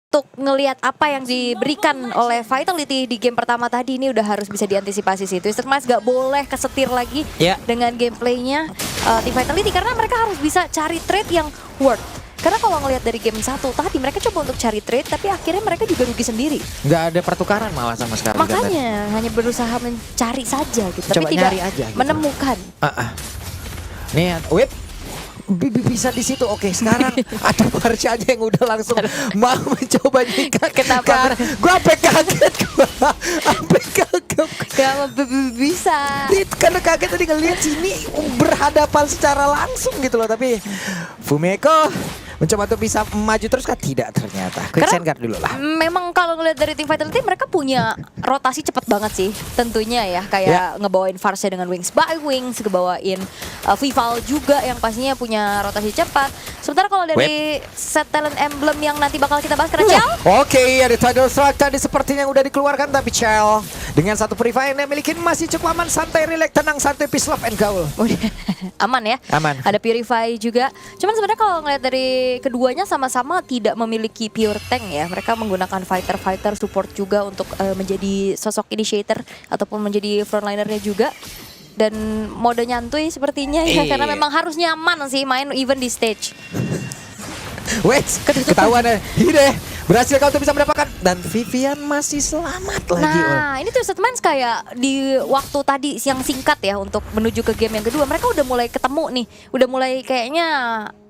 untuk ngelihat apa yang diberikan oleh Vitality di game pertama tadi, ini udah harus bisa diantisipasi sih. Twisted Minds gak boleh kesetir lagi dengan gameplaynya tim Vitality, karena mereka harus bisa cari trade yang worth. Karena kalau ngelihat dari game 1 tadi, mereka coba untuk cari trade, tapi akhirnya mereka juga rugi sendiri. Nggak ada pertukaran malah sama sekali. Makanya hanya berusaha mencari saja gitu, coba tapi tidak aja, gitu. menemukan. Nih, whip. Bisa di situ. Oke, sekarang ada Marsha aja yang udah langsung mau mencoba nyikat. Kenapa? Gue sampai kaget. Kenapa bisa? Karena kaget tadi ngeliat sini berhadapan secara langsung gitu loh. Tapi Fumeko mencoba untuk bisa maju terus kan tidak ternyata. Quick send guard dulu lah. Memang kalau ngeliat dari tim Vitality, mereka punya rotasi cepat banget sih tentunya ya. Kayak ngebawain Farsa dengan Wings by Wings, ngebawain Vival juga yang pastinya punya rotasi cepat. Sementara kalau dari set talent emblem yang nanti bakal kita bahas, karena Chell. Oke, ada Tidal Strike tadi sepertinya yang udah dikeluarkan, tapi Chell dengan satu Purify yang miliki masih cukup aman, santai, relax, tenang, santai, peace, love, and gaul. Aman ya. Aman. Ada Purify juga. Cuman sebenarnya kalau ngeliat dari keduanya sama-sama tidak memiliki pure tank ya. Mereka menggunakan fighter support juga untuk menjadi sosok initiator ataupun menjadi frontlinernya juga. Dan mode nyantui sepertinya ya, karena memang harus nyaman sih main even di stage. Wait, ketahuan ya. Hide berhasil kau tuh bisa mendapatkan, dan Vivian masih selamat lagi. Nah, ini Twisted Minds kayak di waktu tadi yang singkat ya untuk menuju ke game yang kedua, mereka udah mulai ketemu nih, udah mulai kayaknya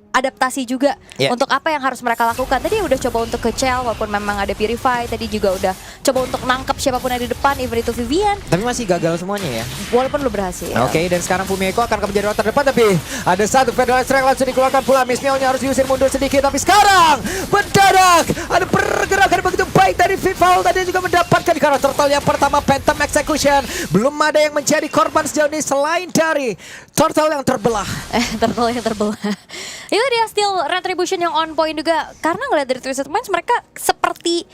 adaptasi juga untuk apa yang harus mereka lakukan. Tadi udah coba untuk ke Chell, walaupun memang ada Purify. Tadi juga udah coba untuk nangkep siapapun yang di depan, even itu Vivian. Tapi masih gagal semuanya ya. Walaupun belum berhasil. Oke, dan sekarang Fumeko akan menjadi rotor depan, tapi ada satu Federal Strike langsung dikeluarkan pula. Miss Meow-nya harus diusir mundur sedikit, tapi sekarang mendadak ada pergerakan begitu baik dari Vival. Tadi juga mendapatkan karakter turtle yang pertama, Phantom Execution. Belum ada yang menjadi korban sejauh ini selain dari turtle yang terbelah. Turtle yang terbelah. Itu dia still retribution yang on point juga. Karena ngeliat dari Twisted Minds, mereka seperti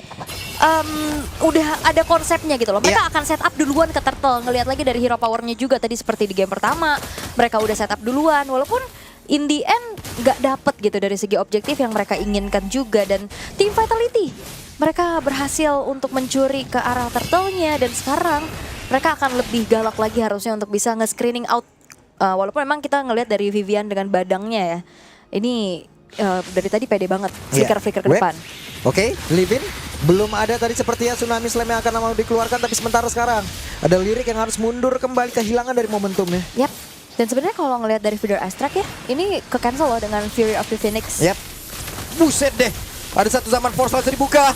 udah ada konsepnya gitu loh. Mereka akan set up duluan ke turtle. Ngeliat lagi dari hero powernya juga tadi seperti di game pertama, mereka udah set up duluan. Walaupun in the end gak dapet gitu dari segi objektif yang mereka inginkan juga. Dan tim Vitality, mereka berhasil untuk mencuri ke arah turtle-nya. Dan sekarang mereka akan lebih galak lagi harusnya untuk bisa nge-screening out. Walaupun memang kita ngelihat dari Vivian dengan badangnya ya, ini dari tadi pede banget, flicker-flicker ke depan. Oke, Livin belum ada tadi sepertinya Tsunami Slam yang akan mau dikeluarkan, tapi sementara sekarang ada Lirik yang harus mundur kembali, kehilangan dari momentumnya. Yap. Dan sebenarnya kalau ngelihat dari Feeder Astrak ya, ini ke cancel loh dengan Fury of the Phoenix. Yap. Buset deh, ada satu zaman force langsung dibuka.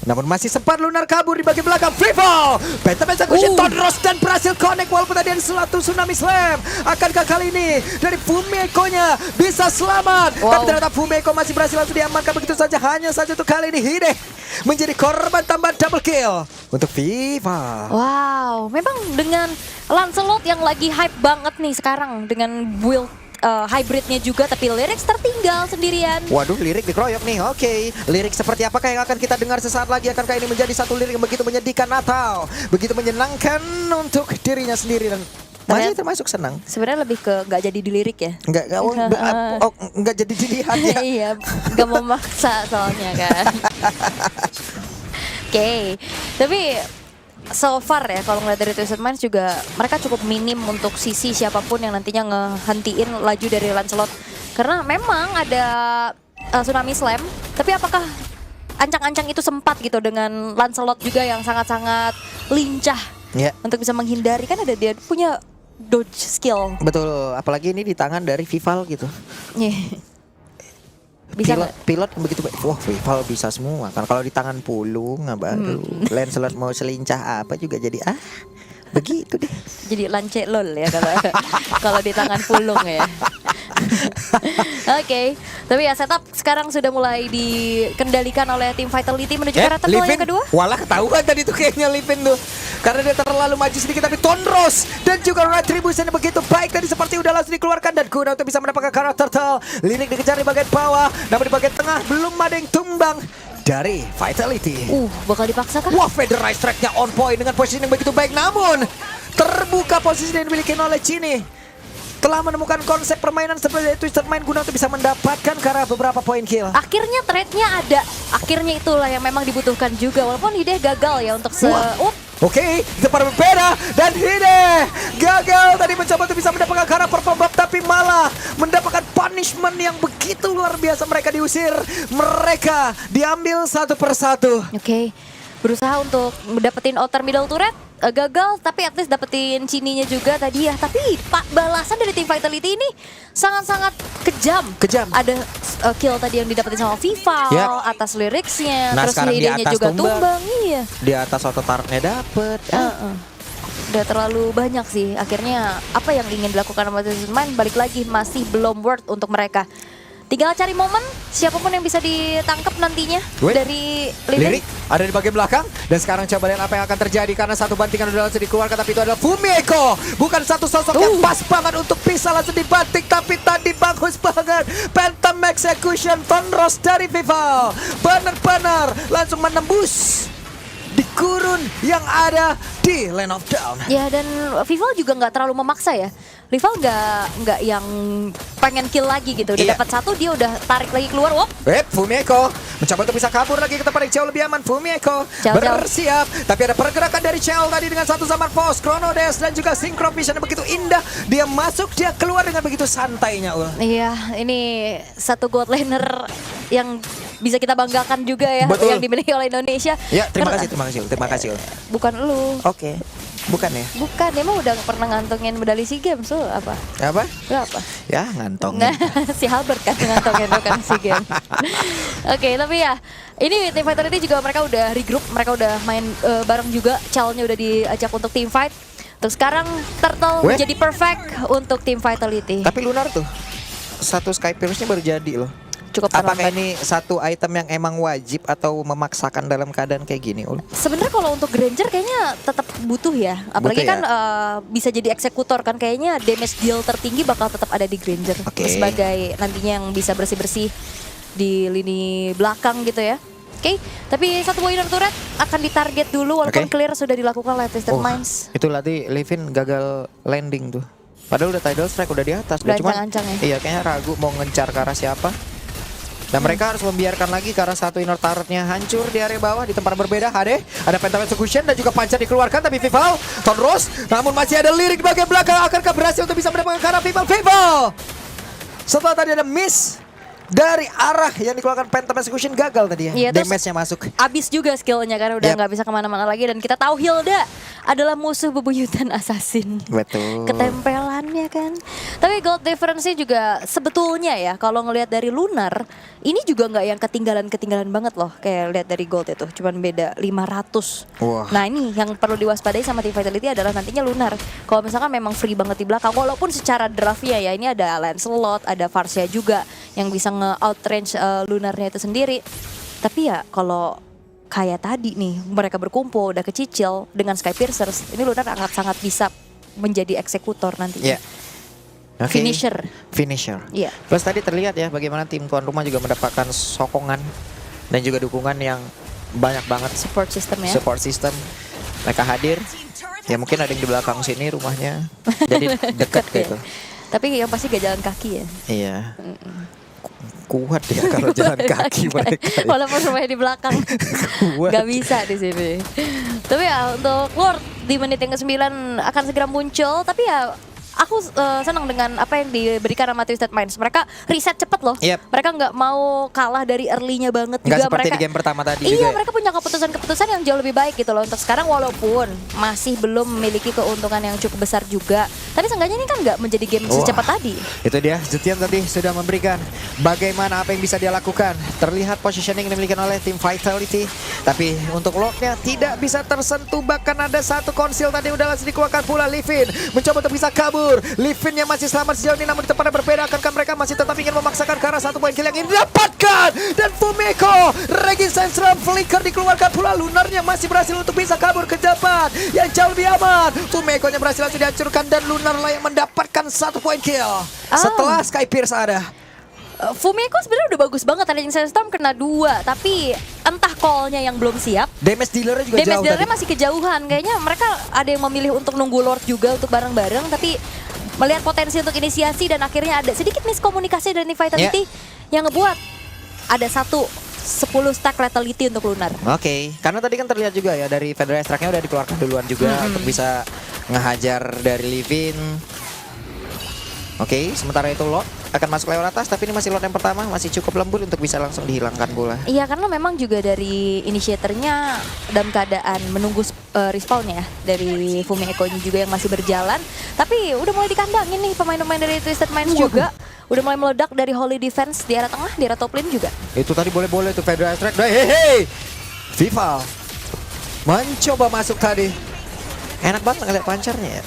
Namun masih sempat Lunar kabur di bagian belakang. Vival, Phantom Execution, Todros dan berhasil connect walaupun tadi ada selatu Tsunami Slam. Akankah kali ini dari Fumeko-nya bisa selamat? Tapi ternyata Fumeko masih berhasil langsung diamankan begitu saja. Hanya saja untuk kali ini Hide menjadi korban tambahan double kill untuk Vival. Wow, memang dengan Lancelot yang lagi hype banget nih sekarang dengan build hybridnya juga, tapi Lyrics tertinggal sendirian. Waduh, Lirik dikeroyok nih. Oke, Lirik seperti apakah yang akan kita dengar sesaat lagi? Akankah ini menjadi satu lirik yang begitu menyedihkan atau begitu menyenangkan untuk dirinya sendiri? Dan masih termasuk senang. Sebenarnya lebih ke nggak jadi dilirik ya. Nggak jadi dilihat ya. Iya, nggak mau maksa soalnya kan. Oke, tapi so far ya kalau ngeliat dari Twisted Minds juga mereka cukup minim untuk sisi siapapun yang nantinya ngehentiin laju dari Lancelot. Karena memang ada Tsunami Slam, tapi apakah ancang-ancang itu sempat gitu dengan Lancelot juga yang sangat-sangat lincah untuk bisa menghindari, kan ada dia punya dodge skill. Betul, apalagi ini di tangan dari Vival gitu. Bisa pilot begitu baik. Wah, Vival bisa semua kan. Kalau di tangan Pulung baru Lancelot mau selincah apa juga jadi begitu deh. Jadi lance lol ya kalau di tangan Pulung ya. Oke, tapi ya setup sekarang sudah mulai dikendalikan oleh tim Vitality menuju ke turtle yang kedua. Walah, ketahuan tadi tuh kayaknya Livin tuh. Karena dia terlalu maju sedikit, tapi Tondros dan juga retribution begitu baik tadi seperti udah langsung dikeluarkan dan guna untuk bisa mendapatkan karakter turtle. Lirik dikejar di bagian bawah, namun di bagian tengah belum ada yang tumbang dari Vitality. Bakal dipaksa kan? Wah, Federal Strike-nya on point dengan posisi yang begitu baik, namun terbuka posisi yang dimiliki oleh Chini. telah menemukan konsep permainan seperti Twisted Mind guna untuk bisa mendapatkan ke arah beberapa poin kill. Akhirnya trade-nya ada. Akhirnya itulah yang memang dibutuhkan juga. Walaupun Hide gagal ya untuk Oke, itu para berbeda dan Hide gagal tadi mencoba untuk bisa mendapatkan ke arah purple buff, tapi malah mendapatkan punishment yang begitu luar biasa. Mereka diusir, mereka diambil satu persatu. Oke, berusaha untuk mendapatkan outer middle turret. Gagal, tapi at least dapetin Cininya juga tadi ya. Tapi balasan dari Team Vitality ini sangat-sangat kejam. Ada kill tadi yang didapetin sama Vival atas lyricsnya, Nah, terus sekarang di Hide-nya atas juga tumbang. Iya. Di atas auto turretnya dapet. Udah terlalu banyak sih. Akhirnya apa yang ingin dilakukan sama Twisted Mind balik lagi masih belum worth untuk mereka. Tinggal cari momen siapapun yang bisa ditangkap nantinya dari Lirik ada di bagian belakang. Dan sekarang coba lihat apa yang akan terjadi, karena satu bantingan udah langsung dikeluarkan, tapi itu adalah Fumieko. Bukan satu sosok yang pas banget untuk bisa langsung dibanting, tapi tadi bagus banget. Phantom Execution Tonros dari Vival. Benar-benar langsung menembus di kurun yang ada di Land of Dawn. Ya, dan Vival juga nggak terlalu memaksa ya. Rival nggak yang pengen kill lagi gitu. Udah dapat satu, dia udah tarik lagi keluar. Fumieko mencoba untuk bisa kabur lagi ke tempat yang jauh lebih aman. Fumieko bersiap, tapi ada pergerakan dari Chell tadi dengan satu zaman Force, Chrono Dash dan juga Synchro Vision yang begitu indah. Dia masuk, dia keluar dengan begitu santainya. Iya, ini satu god laner yang bisa kita banggakan juga ya. Betul. Yang dimiliki oleh Indonesia. Ya, terima kasih. Bukan lu. Oke. Bukan ya? Bukan, emang udah pernah ngantongin medali SEA Games lo apa? Apa? Berapa? Ya, ngantongin. Nah, si Halbert kan ngantongin bukan SEA Games. Oke, tapi ya ini Team Vitality juga mereka udah regroup, mereka udah main bareng juga. Challenge-nya udah diajak untuk team fight. Terus sekarang Turtle menjadi perfect untuk Team Vitality. Tapi Lunar tuh satu Sky Pierce-nya baru jadi loh. Cukup apakah ini satu item yang emang wajib atau memaksakan dalam keadaan kayak gini, Ul? Sebenarnya kalau untuk Granger kayaknya tetap butuh ya. Apalagi kan bisa jadi eksekutor kan, kayaknya damage deal tertinggi bakal tetap ada di Granger sebagai nantinya yang bisa bersih-bersih di lini belakang gitu ya. Tapi satu poiner turret akan ditarget dulu walaupun clear sudah dilakukan oleh Twisted Minds. Itu tadi Livin gagal landing tuh. Padahal udah Tidal Strike udah di atas. Udah cuman ancang-ancang ya. Iya, kayaknya ragu mau ngencar ke arah siapa. Dan mereka harus membiarkan lagi karena satu inner turretnya hancur di area bawah. Di tempat berbeda Hade, ada Phantom Execution dan juga Pancar dikeluarkan, tapi Vival, Tonros, namun masih ada Lirik di bagian belakang. Akankah berhasil untuk bisa mendapatkan karena Vival? Setelah tadi ada miss dari arah yang dikeluarkan Phantom Execution, gagal tadi ya, damage-nya masuk. Abis juga skillnya karena udah nggak bisa kemana-mana lagi. Dan kita tahu Hilda adalah musuh bebuyutan assassin. Betul. Ketempelannya kan. Tapi gold difference-nya juga sebetulnya ya, kalau ngelihat dari Lunar, ini juga nggak yang ketinggalan banget loh. Kayak lihat dari gold itu, cuman beda 500. Wah. Nah ini yang perlu diwaspadai sama Team Vitality adalah nantinya Lunar. Kalau misalkan memang free banget di belakang, walaupun secara draftnya ya ini ada Lancelot, ada Farsia juga yang bisa nge-outrange Lunarnya itu sendiri. Tapi ya kalau kayak tadi nih mereka berkumpul udah kecicil dengan Sky Piercers, ini Lunar sangat bisa menjadi eksekutor nantinya. Finisher. Iya. Plus tadi terlihat ya bagaimana tim tuan rumah juga mendapatkan sokongan dan juga dukungan yang banyak banget. Support system ya. Support system. Mereka hadir. Ya mungkin ada yang di belakang sini rumahnya. Jadi dekat gitu. Tapi yang pasti gak jalan kaki ya. Iya. Kuat ya kalau jalan kaki mereka. Walaupun rumahnya di belakang. Gak bisa di sini. Tapi ya untuk Lord di menit yang ke-9 akan segera muncul. Tapi ya aku senang dengan apa yang diberikan sama Twisted Minds. Mereka reset cepet loh. Mereka nggak mau kalah dari early-nya banget juga. Seperti mereka di game pertama tadi juga. Iya, mereka punya keputusan-keputusan yang jauh lebih baik gitu loh untuk sekarang, walaupun masih belum memiliki keuntungan yang cukup besar juga. Tapi seenggaknya ini kan nggak menjadi game secepat tadi. Itu dia, Zetian tadi sudah memberikan bagaimana apa yang bisa dia lakukan. Terlihat positioning yang dimiliki oleh tim Vitality. Tapi untuk Lordnya tidak bisa tersentuh. Bahkan ada satu konsil tadi udah langsung dikeluarkan pula. Livin mencoba untuk bisa kabur. Livin yang masih selamat sejauh ini, namun di tempatnya berbeda. Akankah mereka masih tetap ingin memaksakan ke arah satu poin kill yang ingin didapatkan? Dan Fumieko, Regin Sensram Flicker dikeluarkan pula. Lunarnya masih berhasil untuk bisa kabur ke depan yang jauh lebih aman. Fumieko nya berhasil langsung dihancurkan dan Lunar lah yang mendapatkan satu poin kill setelah Sky Pierce ada. Fumieko sebenarnya udah bagus banget, Raging Sandstorm kena 2, tapi entah call-nya yang belum siap. Damage dealernya juga jauh. Damage dealernya masih kejauhan. Kayaknya mereka ada yang memilih untuk nunggu Lord juga untuk bareng-bareng, tapi melihat potensi untuk inisiasi dan akhirnya ada sedikit miskomunikasi dari Vitality yang ngebuat ada 10 stack Lethality untuk Lunar. Oke, karena tadi kan terlihat juga ya dari Federal Strike-nya udah dikeluarkan duluan juga untuk bisa ngehajar dari Livin. Oke, sementara itu Lord akan masuk lewat atas, tapi ini masih Lord yang pertama, masih cukup lembut untuk bisa langsung dihilangkan bola. Iya, karena memang juga dari initiatornya dalam keadaan menunggu respawn-nya dari Fumi Echo-nya juga yang masih berjalan. Tapi udah mulai dikandangin nih pemain-pemain dari Twisted Minds juga. Udah mulai meledak dari Holy Defense di arah tengah, di arah top lane juga. Itu tadi boleh-boleh tuh Federal Strike. Hei, Vival mencoba masuk tadi. Enak banget ngeliat pancarnya ya.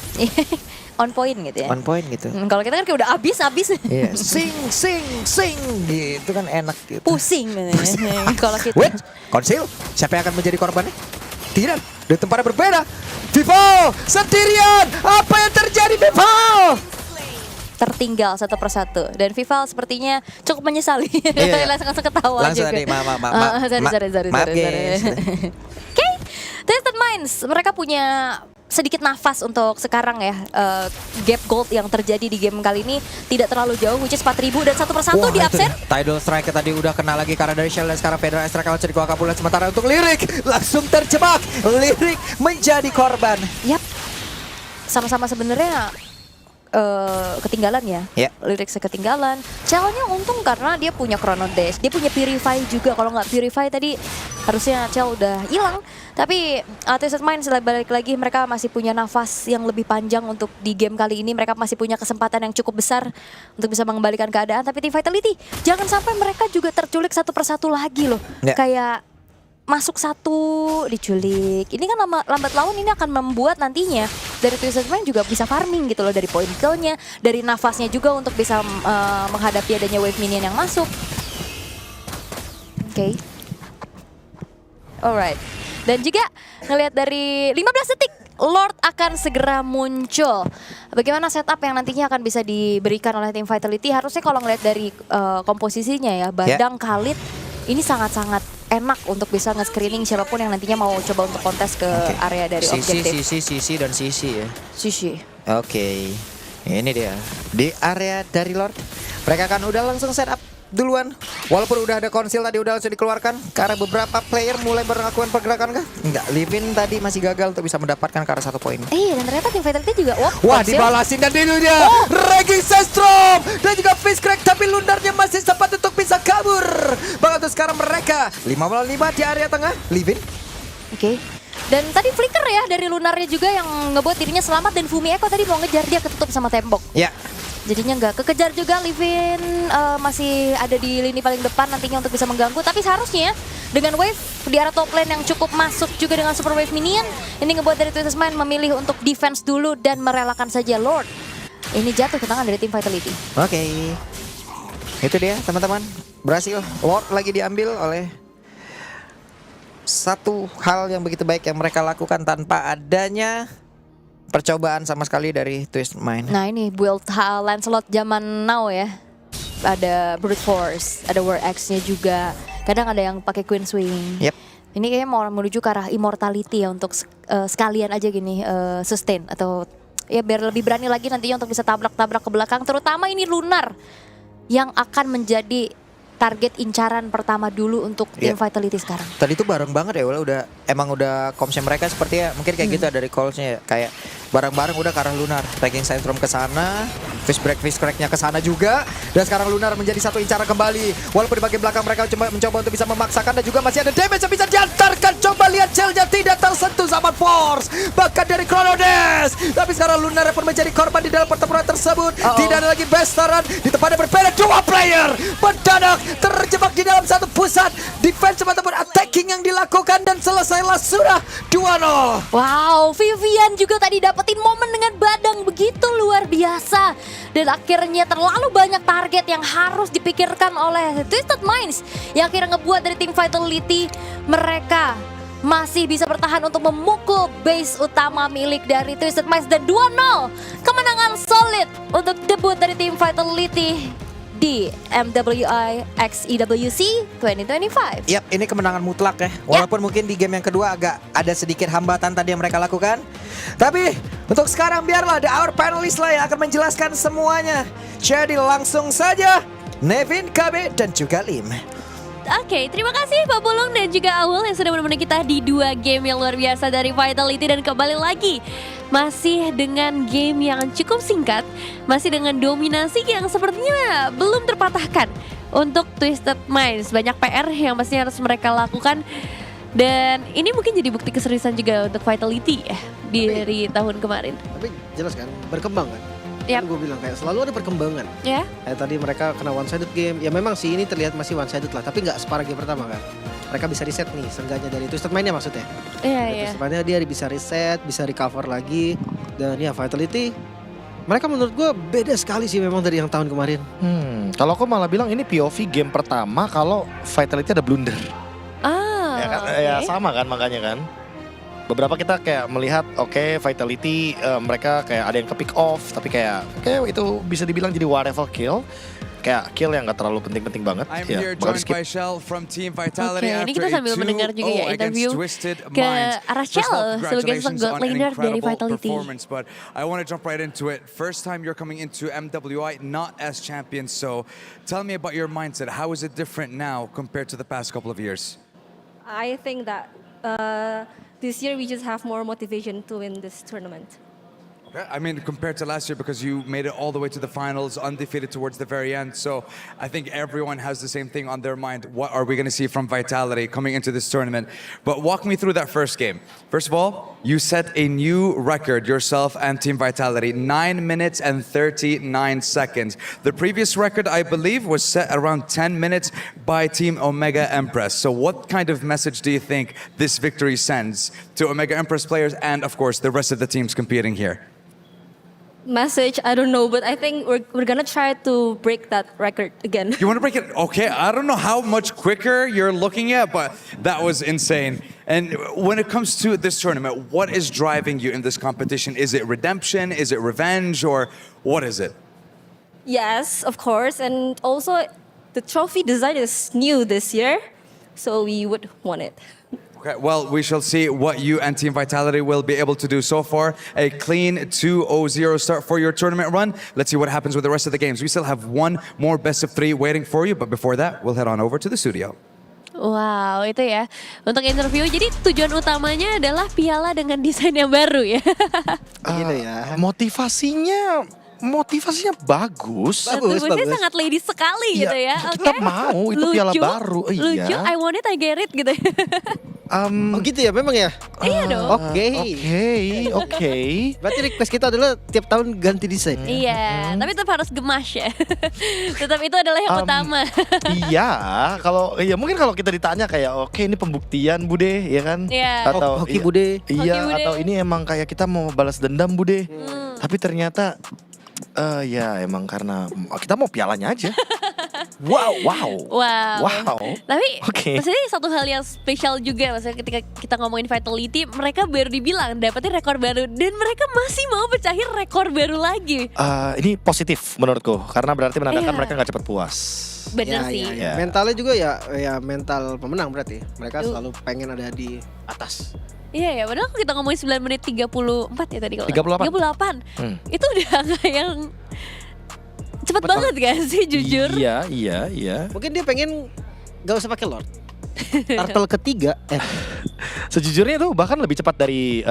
On point gitu ya. On point gitu. Kalau kita kan kayak udah habis. Iya, sing gitu kan enak gitu. Pusing. Kalau kita. Wait, Konsil, siapa yang akan menjadi korbannya? Tidak, di tempatnya berbeda. Vival sendirian. Apa yang terjadi Vival? Tertinggal satu persatu dan Vival sepertinya cukup menyesali. Iya. langsung ketawa Langsung juga. tadi, maaf, Sorry. guys. Oke, Twisted Minds mereka punya sedikit nafas untuk sekarang ya. Gap gold yang terjadi di game kali ini tidak terlalu jauh, which is 4.000 dan satu persatu di absen. Tidal Strike tadi udah kena lagi karena dari Shell dan sekarang Federal Strike akan jadi kabulan. Sementara untuk Lirik langsung terjebak. Lirik menjadi korban. Yap, sama-sama sebenarnya ketinggalan ya. Lirik ketinggalan. Cell-nya untung karena dia punya Chrono Dash, dia punya Purify juga. Kalau nggak Purify tadi harusnya Cell udah hilang. Tapi Twisted Minds balik lagi mereka masih punya nafas yang lebih panjang untuk di game kali ini. Mereka masih punya kesempatan yang cukup besar untuk bisa mengembalikan keadaan. Tapi Team Vitality jangan sampai mereka juga terculik satu persatu lagi loh. Kayak masuk satu diculik. Ini kan lambat laun ini akan membuat nantinya dari Twisted Minds juga bisa farming gitu loh, dari point kill-nya, dari nafasnya juga untuk bisa menghadapi adanya wave minion yang masuk. Oke. Alright. Dan juga ngelihat dari 15 detik Lord akan segera muncul. Bagaimana setup yang nantinya akan bisa diberikan oleh tim Vitality? Harusnya kalau ngelihat dari komposisinya ya, Badang, Khalid ini sangat-sangat enak untuk bisa nge-screening siapapun yang nantinya mau coba untuk kontes ke area dari objektif. Sisi dan Sisi ya. Sisi. Oke. Ini dia. Di area dari Lord. Mereka akan udah langsung setup duluan. Walaupun udah ada konsil tadi udah langsung dikeluarkan. Karena beberapa player mulai melakukan pergerakan kah? Enggak, Livin tadi masih gagal untuk bisa mendapatkan ke arah 1 poin. Dan ternyata tim Vitality juga wah, dibalasin dan dulu dia. Regi Sestrom dan juga Fishcrack, tapi Lunarnya masih sempat untuk bisa kabur. Bahkan sekarang mereka 5 melawan 5 di area tengah. Livin. Oke. Dan tadi flicker ya dari Lunarnya juga yang ngebuat dirinya selamat, dan Fumi Echo tadi mau ngejar dia ketutup sama tembok. Ya. Jadinya nggak kekejar juga. Livin masih ada di lini paling depan nantinya untuk bisa mengganggu. Tapi seharusnya dengan wave di arah top lane yang cukup masuk juga dengan super wave minion, ini ngebuat dari Twisted Minds memilih untuk defense dulu dan merelakan saja Lord. Ini jatuh ke tangan dari tim Vitality. Oke. Itu dia teman-teman. Berhasil. Lord lagi diambil oleh satu hal yang begitu baik yang mereka lakukan tanpa adanya percobaan sama sekali dari Twisted Minds. Nah ini build Lancelot zaman now ya. Ada Brute Force, ada War Axe-nya juga. Kadang ada yang pakai Queen Swing. Yep. Ini kayaknya mau menuju ke arah Immortality ya, untuk sekalian aja gini sustain atau ya biar lebih berani lagi nantinya untuk bisa tabrak-tabrak ke belakang. Terutama ini Lunar yang akan menjadi target incaran pertama dulu untuk tim Vitality sekarang. Tadi itu bareng banget ya, udah komsnya mereka seperti ya mungkin kayak gitu dari callsnya ya, kayak bareng-bareng udah ke arah Lunar. Tracking Sandstrom ke sana, Fishcrack-nya ke sana juga, dan sekarang Lunar menjadi satu incaran kembali. Walaupun di bagian belakang mereka mencoba untuk bisa memaksakan, dan juga masih ada damage yang bisa diantarkan. Coba lihat Shell-nya tidak tersentuh sama Force, bahkan dari Chrono Dash. Tapi sekarang Lunar pun menjadi korban di dalam pertempuran tersebut. Tidak ada lagi besaran, di tempatnya berbeda dua player mendadak terjebak di dalam satu pusat. Defense ataupun attacking yang dilakukan dan selesailah sudah 2-0. Wow, Vivian juga tadi dapetin momen dengan Badang begitu luar biasa. Dan akhirnya terlalu banyak target yang harus dipikirkan oleh Twisted Minds, yang akhirnya ngebuat dari tim Vitality mereka masih bisa bertahan untuk memukul base utama milik dari Twisted Minds. Dan 2-0 kemenangan solid untuk debut dari tim Vitality di MWI X EWC 2025. Yap, ini kemenangan mutlak ya. Walaupun mungkin di game yang kedua agak ada sedikit hambatan tadi yang mereka lakukan. Tapi untuk sekarang biarlah our panelist lah yang akan menjelaskan semuanya. Jadi langsung saja Nevin, KB, dan juga Lim. Oke, terima kasih Pak Pulung dan juga Aul yang sudah menemani kita di 2 game yang luar biasa dari Vitality. Dan kembali lagi, masih dengan game yang cukup singkat, masih dengan dominasi yang sepertinya belum terpatahkan untuk Twisted Minds. Banyak PR yang pasti harus mereka lakukan. Dan ini mungkin jadi bukti keseriusan juga untuk Vitality ya dari tahun kemarin. Tapi jelas kan, berkembang kan. Yap. Kan gue bilang kayak selalu ada perkembangan. Ya, Kayak tadi mereka kena one sided game. Ya memang sih ini terlihat masih one sided lah, tapi nggak separah game pertama kan. Mereka bisa reset nih, seenggaknya dari Twisted Mind-nya maksudnya. iya, Dari iya. Twisted Mind-nya dia bisa reset, bisa recover lagi. Dan ya Vitality, mereka menurut gue beda sekali sih memang dari yang tahun kemarin. Kalau aku malah bilang ini POV game pertama kalau Vitality ada blunder. Ah, Ya kan, oke. ya sama kan makanya kan. Beberapa kita kayak melihat oke, Vitality mereka kayak ada yang ke pick off tapi kayak itu bisa dibilang jadi whatever kill. Kayak kill yang gak terlalu penting-penting banget. I'm Ya, here bakal joined di-skip. by Shell from Team Vitality. Oke, ini after kita a sambil mendengar juga ya 2-0 interview against Twisted ke Minds. arah First of all, Shell sebagai congratulations god on an laner dari incredible Vitality. performance, but I want to jump right into it. First time you're coming into MWI not as champions, so tell me about your mindset. How is it different now compared to the past couple of years? I think that this year we just have more motivation to win this tournament. Okay. I mean, compared to last year, because you made it all the way to the finals, undefeated towards the very end. So I think everyone has the same thing on their mind. What are we going to see from Vitality coming into this tournament? But walk me through that first game. First of all, you set a new record yourself and Team Vitality, 9 minutes and 39 seconds. The previous record, I believe, was set around 10 minutes by Team Omega Empress. So what kind of message do you think this victory sends to Omega Empress players and, of course, the rest of the teams competing here? Message, I don't know, but I think we're gonna try to break that record again. You want to break it? Okay, I don't know how much quicker you're looking at, but that was insane. And when it comes to this tournament, what is driving you in this competition? Is it redemption? Is it revenge? Or what is it? Yes, of course, and also the trophy design is new this year, so we would want it. Okay, well, we shall see what you and Team Vitality will be able to do. So far, a clean 2-0 start for your tournament run. Let's see what happens with the rest of the games. We still have one more best of 3 waiting for you, but before that, we'll head on over to the studio. Wow, itu ya. Untuk interview, jadi tujuan utamanya adalah piala dengan desain yang baru ya. Gitu ya. Motivasinya bagus. Bagus, Maksudnya bagus. sangat ladies sekali Iya, gitu ya. kita Oke. mau, itu piala Lucu, baru, iya. Lucu, I want it, I get it gitu ya. Oh gitu ya memang ya? Iya dong. Oke. Oke. Berarti request kita adalah tiap tahun ganti desain. Iya, tapi tetap harus gemas ya. Tetap itu adalah yang utama. Iya, mungkin kalau kita ditanya kayak oke ini pembuktian Bude, ya kan? Iya. Atau Hoki iya, Bude. Iya, Hoki Bude. atau ini emang kayak kita mau balas dendam Bude. Tapi ternyata ya emang karena kita mau pialanya aja. Wow. Wow. Tapi Oke. maksudnya satu hal yang spesial juga, maksudnya ketika kita ngomongin Vitality, mereka baru dibilang dapetin rekor baru dan mereka masih mau pecahin rekor baru lagi. Ini positif menurutku karena berarti menandakan Iya. mereka nggak cepat puas. Bener sih. Ya. Mentalnya juga ya mental pemenang berarti. Mereka selalu pengen ada di atas. Iya ya, padahal kalau kita ngomongin 9 menit 34 ya tadi kalau 38. 38. Itu udah angka yang cepet banget gak sih jujur? Iya. Mungkin dia pengen gak usah pakai Lord. Turtle ketiga. Sejujurnya tuh bahkan lebih cepat dari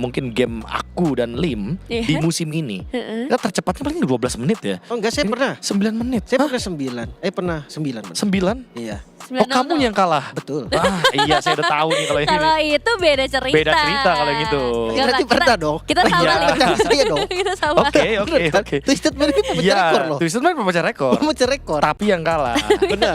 mungkin game aku dan Lim Iya. di musim ini. Kita tercepatnya paling 12 menit ya. Oh enggak, saya pernah. 9 menit. Saya pernah 9. Pernah 9. 9? Iya. Oh, kamu yang kalah. Betul. Iya, saya udah tahu nih kalau ini. Kalau itu beda cerita. Beda cerita kalau yang itu. Enggak, Berarti kita- pernah dong. Kita sama Iya. Lim. Percaya saya dong. Kita sama. Oke. Twisted Man ini pemecah Iya, rekor loh. Twisted Man pemecah rekor. Pemecah rekor. Tapi yang kalah. Benar.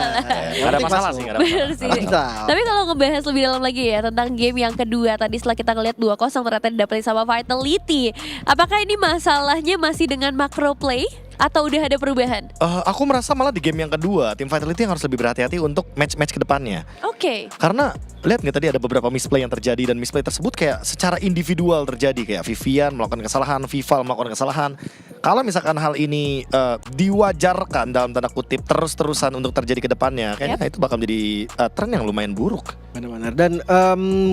Gak ada masalah sih, gak ada Bener masalah. sih. Mantap. Tapi kalau ngebahas lebih dalam lagi ya tentang game yang kedua tadi setelah kita ngeliat 2-0 ternyata didapetin sama Vitality. Apakah ini masalahnya masih dengan macro play atau udah ada perubahan? Aku merasa malah di game yang kedua tim Vitality yang harus lebih berhati-hati untuk match-match ke depannya. Oke. Karena lihat nggak tadi ada beberapa misplay yang terjadi dan misplay tersebut kayak secara individual terjadi, kayak Vivian melakukan kesalahan, Vival melakukan kesalahan. Kalau misalkan hal ini diwajarkan dalam tanda kutip terus-terusan untuk terjadi ke depannya, kayaknya itu bakal menjadi tren yang lumayan buruk. Benar-benar. Dan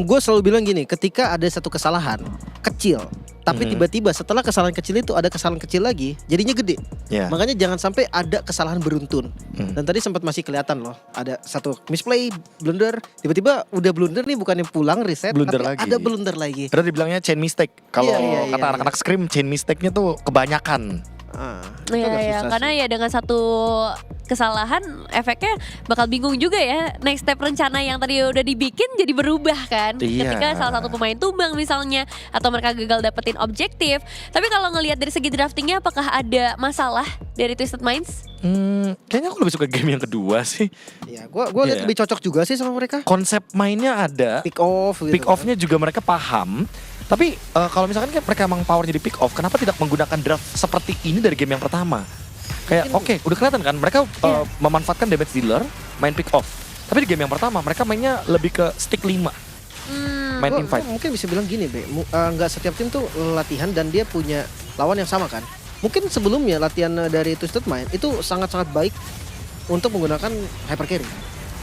gue selalu bilang gini, ketika ada satu kesalahan kecil, tapi tiba-tiba setelah kesalahan kecil itu ada kesalahan kecil lagi, jadinya gede. Ya. Makanya jangan sampai ada kesalahan beruntun. Dan tadi sempat masih kelihatan loh, ada satu misplay, blunder, tiba-tiba udah blunder nih, bukannya pulang reset, Blunder tapi lagi. ada blunder lagi. Karena dibilangnya chain mistake. Kalau Iya, kata iya. anak-anak Scream, chain mistake-nya tuh kebanyakan. Itu Iya, agak ya, susah karena sih. ya dengan satu kesalahan efeknya bakal bingung juga ya. Next step rencana yang tadi udah dibikin jadi berubah kan. Iya. Ketika salah satu pemain tumbang misalnya, atau mereka gagal dapetin objektif. Tapi kalau ngelihat dari segi draftingnya, apakah ada masalah dari Twisted Minds? Kayaknya aku lebih suka game yang kedua sih. Ya, gue lihat Iya. lebih cocok juga sih sama mereka. Konsep mainnya ada, Pick off gitu. pick off-nya juga mereka paham. Tapi kalau misalkan kayak mereka emang powernya di pick off, kenapa tidak menggunakan draft seperti ini dari game yang pertama? Kayak oke, udah kelihatan kan mereka memanfaatkan damage dealer, main pick off. Tapi di game yang pertama mereka mainnya lebih ke stick 5. Main team fight. Gua mungkin bisa bilang gini, Be. Nggak setiap tim tuh latihan dan dia punya lawan yang sama kan. Mungkin sebelumnya latihan dari Twisted Mind itu sangat-sangat baik untuk menggunakan hyper carry.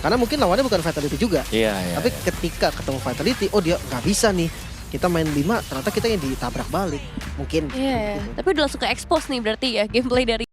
Karena mungkin lawannya bukan Vitality juga. Iya, Tapi ketika ketemu Vitality, oh dia nggak bisa nih. Kita main 5, ternyata kita yang ditabrak balik. Mungkin. Iya, tapi udah langsung ke expose nih berarti ya gameplay dari